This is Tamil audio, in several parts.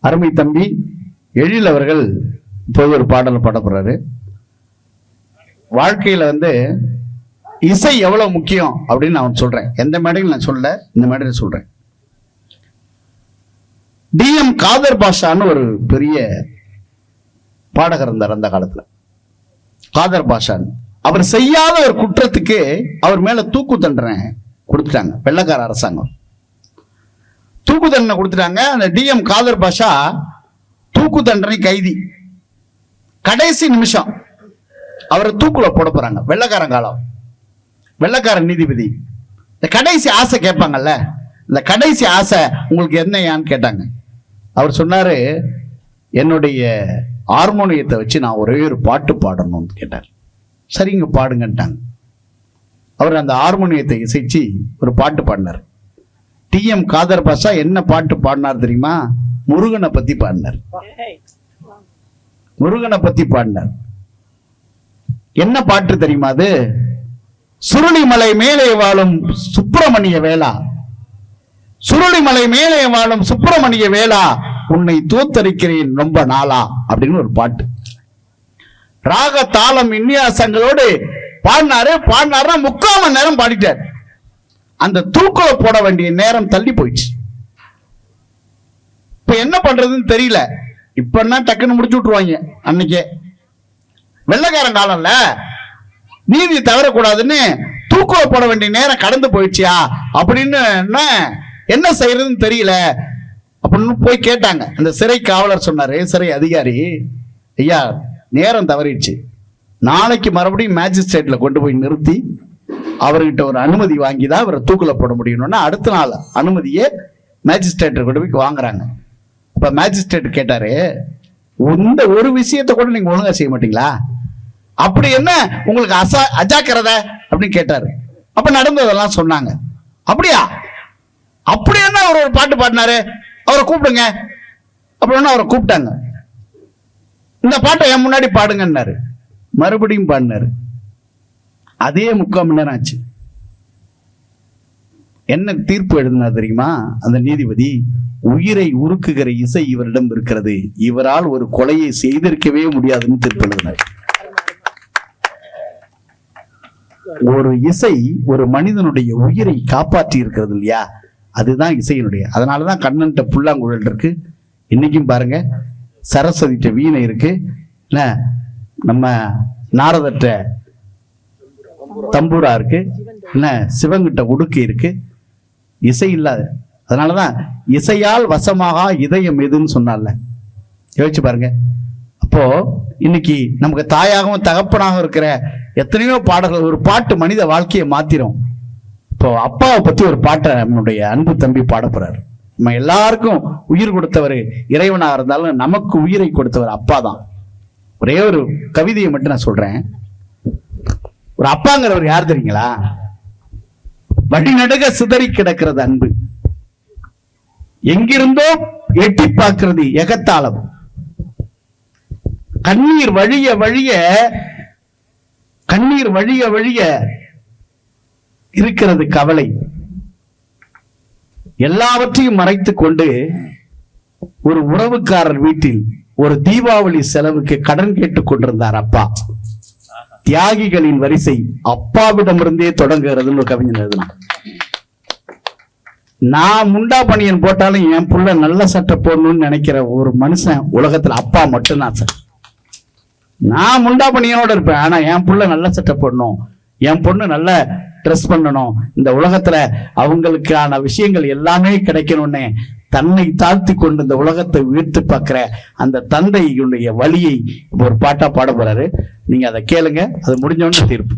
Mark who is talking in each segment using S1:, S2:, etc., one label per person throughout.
S1: அருமை தம்பி எழில் அவர்கள் இப்போது ஒரு பாடல் பாட போறாரு. வாழ்க்கையில இசை எவ்வளவு முக்கியம் அப்படின்னு நான் சொல்றேன். எந்த மேடையில் நான் சொல்ல, இந்த மேடையில் சொல்றேன். DM காதர் பாஷான்னு ஒரு பெரிய பாடகர் இருந்தார் அந்த காலத்துல. காதர் பாஷான் அவர் செய்யாத ஒரு குற்றத்துக்கு அவர் மேல தூக்கு தண்டனை கொடுத்துட்டாங்க. வெள்ளக்கார அரசாங்கம் தூக்கு தண்டனை கொடுத்துட்டாங்க. அந்த DM காதர் பாஷா தூக்கு தண்டனை கைதி. கடைசி நிமிஷம் அவரை தூக்குல போட போறாங்க. வெள்ளக்காரன் காலம், வெள்ளக்கார நீதிபதி இந்த கடைசி ஆசை கேட்பாங்கல்ல, இந்த கடைசி ஆசை உங்களுக்கு என்னையான்னு கேட்டாங்க. அவர் சொன்னாரு, என்னுடைய ஹார்மோனியத்தை வச்சு நான் ஒரே ஒரு பாட்டு பாடணும்னு கேட்டார். சரிங்க பாடுங்கன்ட்டாங்க. அவர் அந்த ஹார்மோனியத்தை இசைச்சு ஒரு பாட்டு பாடினார். DM காதர் பாஷா என்ன பாட்டு பாடினார் தெரியுமா? முருகனை பத்தி பாடினார். முருகனை பத்தி பாடினார். என்ன பாட்டு தெரியுமா அது? சுருளிமலை மேலே வாழும் சுப்பிரமணிய வேளா, சுருளிமலை மேலே வாழும் சுப்பிரமணிய வேளா, உன்னை தோத்தரிக்கிறேன் ரொம்ப நாளா அப்படின்னு ஒரு பாட்டு. ராக தாளம் விநியாசங்களோடு பாடினாரு. பாடினாருன்னா 3/4 மணி நேரம் பாடிட்டார். அந்த தூக்குல போட வேண்டிய நேரம் தள்ளி போயிடுச்சு. இப்ப என்ன பண்றதுன்னு தெரியல. இப்ப டக்குன்னு முடிச்சு விட்டுருவாங்க. அன்னைக்கே வெள்ளக்காரன் காலம்ல நீதி தவறக்கூடாதுன்னு தூக்குல போட வேண்டிய நேரம் கடந்து போயிடுச்சியா அப்படின்னு என்ன செய்யறதுன்னு தெரியல அப்படின்னு போய் கேட்டாங்க. அந்த சிறை காவலர் சொன்னாரு, சிறை அதிகாரி, ஐயா நேரம் தவறிடுச்சு, நாளைக்கு மறுபடியும் மேஜிஸ்ட்ரேட்ல கொண்டு போய் நிறுத்தி அவர்கிட்ட ஒரு அனுமதி வாங்கி தான் அவரை தூக்குல போட முடியும்னா அடுத்த நாள் அனுமதியே மேஜிஸ்ட்ரேட் கொண்டு போய் வாங்குறாங்க. அப்ப மேஜிஸ்ட்ரேட் கேட்டாரு, இந்த ஒரு விஷயத்தை கூட நீங்க ஒழுங்கா செய்ய மாட்டீங்களா? அப்படி என்ன உங்களுக்கு அஜாக்கிரதை அப்படின்னு கேட்டாரு. அப்ப நடந்ததெல்லாம் சொன்னாங்க. அப்படியா? அப்படி என்ன அவர் ஒரு பாட்டு பாடினாரு, அவரை கூப்பிடுங்க அப்படின்னு அவரை கூப்பிட்டாங்க. இந்த பாட்டை என் முன்னாடி பாடுங்கன்னாரு. மறுபடியும் பாடினாரு. அதே 3/4 மணி நேரம் ஆச்சு. என்ன தீர்ப்பு எழுதினா தெரியுமா அந்த நீதிபதி? உயிரை உருக்குகிற இசை இவரிடம் இருக்கிறது, இவரால் ஒரு கொலையை செய்திருக்கவே முடியாதுன்னு தீர்ப்பு எழுதினார். ஒரு இசை ஒரு மனிதனுடைய உயிரை காப்பாற்றி இருக்கிறது இல்லையா, அதுதான் இசையினுடைய. அதனாலதான் கண்ணன்ட்ட புல்லாங்குழல் இருக்கு, இன்னைக்கும் பாருங்க. சரஸ்வதிட்ட வீணை இருக்கு, நம்ம நாரதற்ற தம்பூரா இருக்கு, சிவங்கிட்ட உடுக்கை இருக்கு. இசை இல்லாத, அதனாலதான் இசையால் வசமாக இதயம் எதுன்னு சொன்னால. யோசிச்சு பாருங்க. அப்போ இன்னைக்கு நமக்கு தாயாகவும் தகப்பனாகவும் இருக்கிற எத்தனையோ பாடல்கள், ஒரு பாட்டு மனித வாழ்க்கையை மாத்திரும். இப்போ அப்பாவை பத்தி ஒரு பாட்டை நம்மளுடைய அன்பு தம்பி பாட போறாரு. நம்ம எல்லாருக்கும் உயிர் கொடுத்தவர் இறைவனாக இருந்தாலும் நமக்கு உயிரை கொடுத்தவர் அப்பா தான். ஒரே ஒரு கவிதையை மட்டும் நான் சொல்றேன். ஒரு அப்பாங்கிறவர் யார் தெரியுங்களா? வழிநடுக சிதறி கிடக்கிறது அன்பு, எங்கிருந்தோ எட்டி பார்க்கிறது எகத்தாளம், கண்ணீர் வழிய வழிய கண்ணீர் வழிய வழிய இருக்கிறது கவலை, எல்லாவற்றையும் மறைத்துக் கொண்டு ஒரு உறவுக்காரர் வீட்டில் ஒரு தீபாவளி செலவுக்கு கடன் கேட்டுக் கொண்டிருந்தார் அப்பா. தியாகிகளின் வரிசை அப்பாவிடமிருந்தே தொடங்குகிறதுன்னு ஒரு கவிஞர் எழுதினார். நான் முண்டா பணியன் போட்டாலும் என் புள்ள நல்ல சட்டை போடணும்னு நினைக்கிற ஒரு மனுஷன் உலகத்துல அப்பா மட்டும்தான் சார். நான் முண்டா பணியனோட இருப்பேன், ஆனா என் புள்ள நல்ல சட்டை போடணும், என் பொண்ணு நல்ல ட்ரெஸ் பண்ணணும், இந்த உலகத்துல அவங்களுக்கான விஷயங்கள் எல்லாமே கிடைக்கணும்னு தன்னை தாழ்த்தி கொண்டு இந்த உலகத்தை உயர்த்து பார்க்கிற அந்த தந்தையுடைய வழியை இப்போ ஒரு பாட்டா பாட போறாரு. நீங்க அதை கேளுங்க, அது முடிஞ்சோன்னு தீர்ப்பு.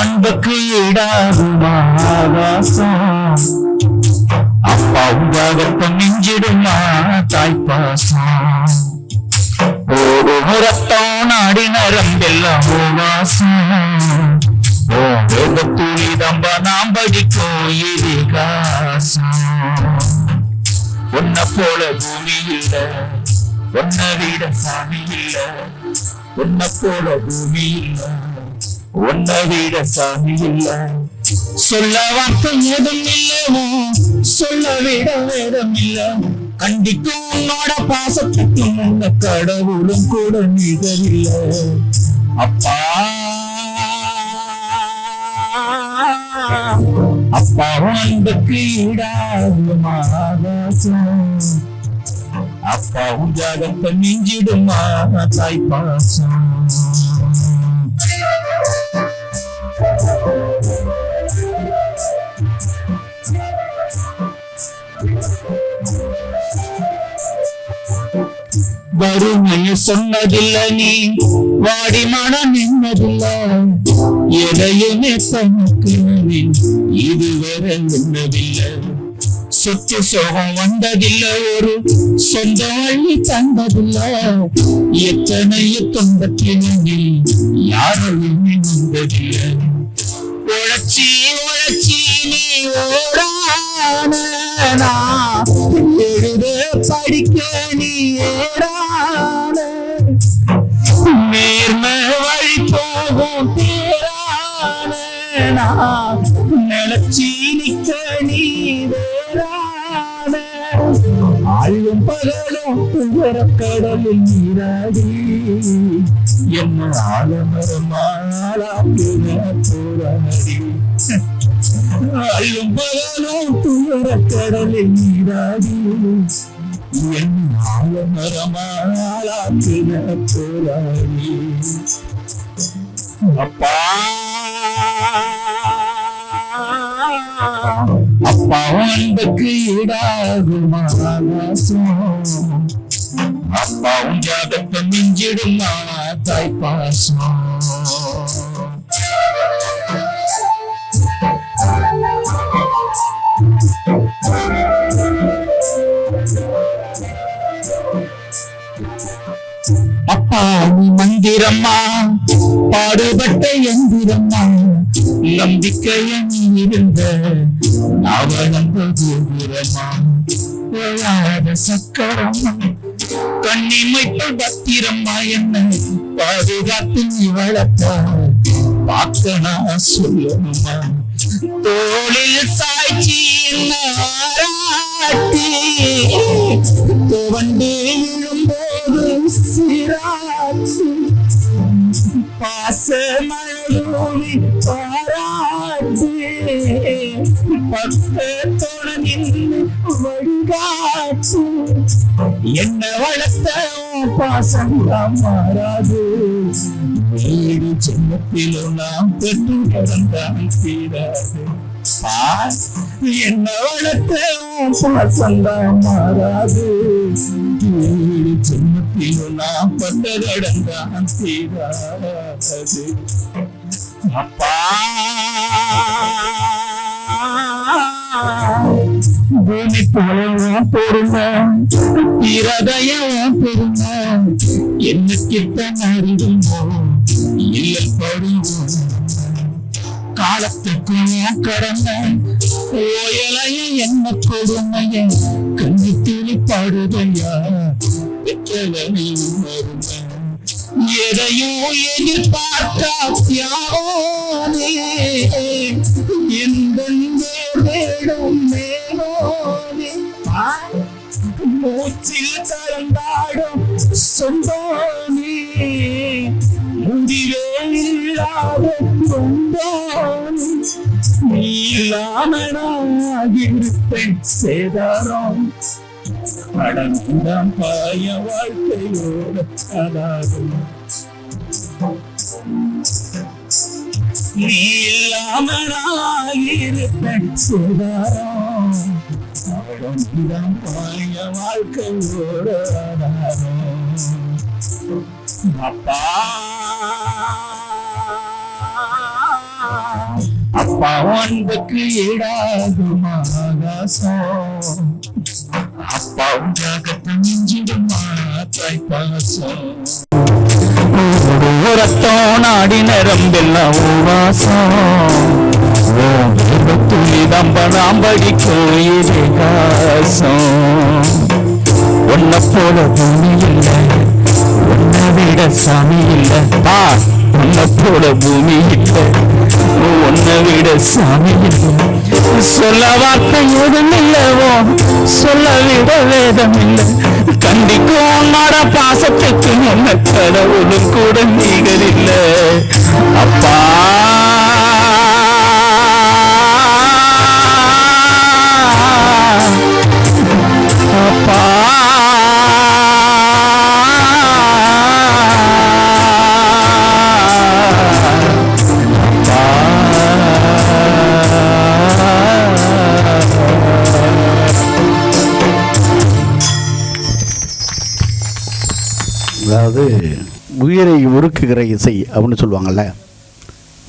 S2: அன்புக்கு ஈடாகுமா ஆகாசம், அப்பாவுக்காகத்தான் நெஞ்சிடுமா தாய்ப்பாசம், ரத்தம் நாடி நரம்பெல்லாம் வாசம், போல பூமி இல்ல, உன்னை விட சாமி இல்ல. உன்னை போல பூமி இல்ல, உன்னை விட சாமி இல்ல. சொல்ல வார்த்தை ஏதும் இல்லவோ, சொல்ல விட வேதம் இல்ல. கண்டிக்கும் உன்னோட பாசத்துக்கும் உன்ன கடவுளும் கூட நிகரில்ல. அப்பா அப்பா அன்புக்கு ஈடாகுமா ஆகாசம், அப்பா உஜாகத்தை மிஞ்சிடுமா தாய்ப்பாசம். வறுமையை சொன்னதில்ல நீ, வாடி மனம் நின்னதில்ல. எதையுமே தனக்கு இதுவரை நின்னதில்லை. சொத்து சோகம் வந்ததில்ல, ஒரு சொந்த வழி தந்ததில்ல. எத்தனையோ துன்பத்தினி யாரையும் நின்றதில்லை. உழைச்சி உழைச்சி நீ ஓடான, எழுத படிக்க நீ ஏறான. நேர்ம வழி போகும் தேரான, நிலச்சி நிக்க நீ வேறான. ஆளும் பகலும் கடலில் நீராடி என்ன ஆலமரமாளாம் போராடி. அள்ளும் பகலும் கடலில் நீராடி என் ஆலமரமாளாம் போராடி. அப்பா அப்பா அன்புக்கு ஈடாகுமா ஆகாசம், அப்பா உஜாகத்தை மிஞ்சிடுமா தாய்ப்பாசம். அப்பா நீ மந்திரம்மா, பாடுபட்ட எந்திரம்மா. நம்பிக்கைய நீ இருந்த அவனந்த கோபுரமா. சக்கரம்மா கண்ணிமைக்குள் பத்திரம்மா, என்ன பாதுகாத்து நீ வளர்த்த பார்க்க நான் சொல்லணுமா. தோளில் சாய்ச்சி ஆராட்டி துவண்டு விழும்போது சிராட்சி. பாச மழை பாராட்டி பக்கத்தோட நின்று வழிகாட்டு. என்ன வளர்த்த பாசம் மாறாது. வீடு சின்னத்திலும் நாம் பெற்று கடந்தான் தீராது. என்ன வளர்த்த பாசம் மாறாது. வீடு சின்னத்திலும் நாம் பட்ட கடந்தான் தீராது. அப்பா பூமி போல பொறுமை, இருதயம் பெருமை. என்ன கிட்ட மாறிடுமோ இல்லை படுவோம். காலத்துக்கும் கடமை ஓயலைய என்ன கொடுமைய கண்ணி துளி பாடுதையா பெற்றவனையும் மருமை. எதையும் எதிர்பார்க்கா தியாகோனே எந்த வேடும் மேலோனே. மூச்சில் கலந்தாடும் சொந்தோனே, முடிவே இல்லாத கொண்டோனே. நீ இல்லாமனாகிருப்பேன் சேதாரம், கடந்தான் பாய வாழ்க்கையோட ஆதாரம். நீ இல்லாமனாகிருப்பேன் சேதாரம், கடந்தான் பாய வாழ்க்கையோட ஆதாரம். அப்பா அப்பா அன்புக்கு ஈடாகுமா ஆகாசம், அப்பா உஜாகத்தை மிஞ்சிடுமா தாய்ப்பாசம். ரத்தம் நாடி நரம்பெல்லாம் வாசம், துளி தம்ப நாம் படிக்கும் காசம். உன்னை போல பூமி இல்லை, உன்னை விட சாமி இல்லை. உன்னை போல பூமி இல்லை, உன்னை விட சாமி இல்லை. சொல்ல வார்த்தை எதுவும் இல்லவோ, சொல்ல விட வேதம் இல்லை. கண்டிக்கும் உன்னோட பாசத்துக்கு உன்னை கடவுளும் கூட நீங்கள் இல்லை. அப்பா அப்பா
S1: அதாவது உயிரை உருக்குகிற இசை அப்படின்னு சொல்லுவாங்கள்ல,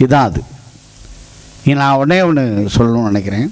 S1: இதுதான் அது. நான் உடனே ஒன்று சொல்லணும்னு நினைக்கிறேன்.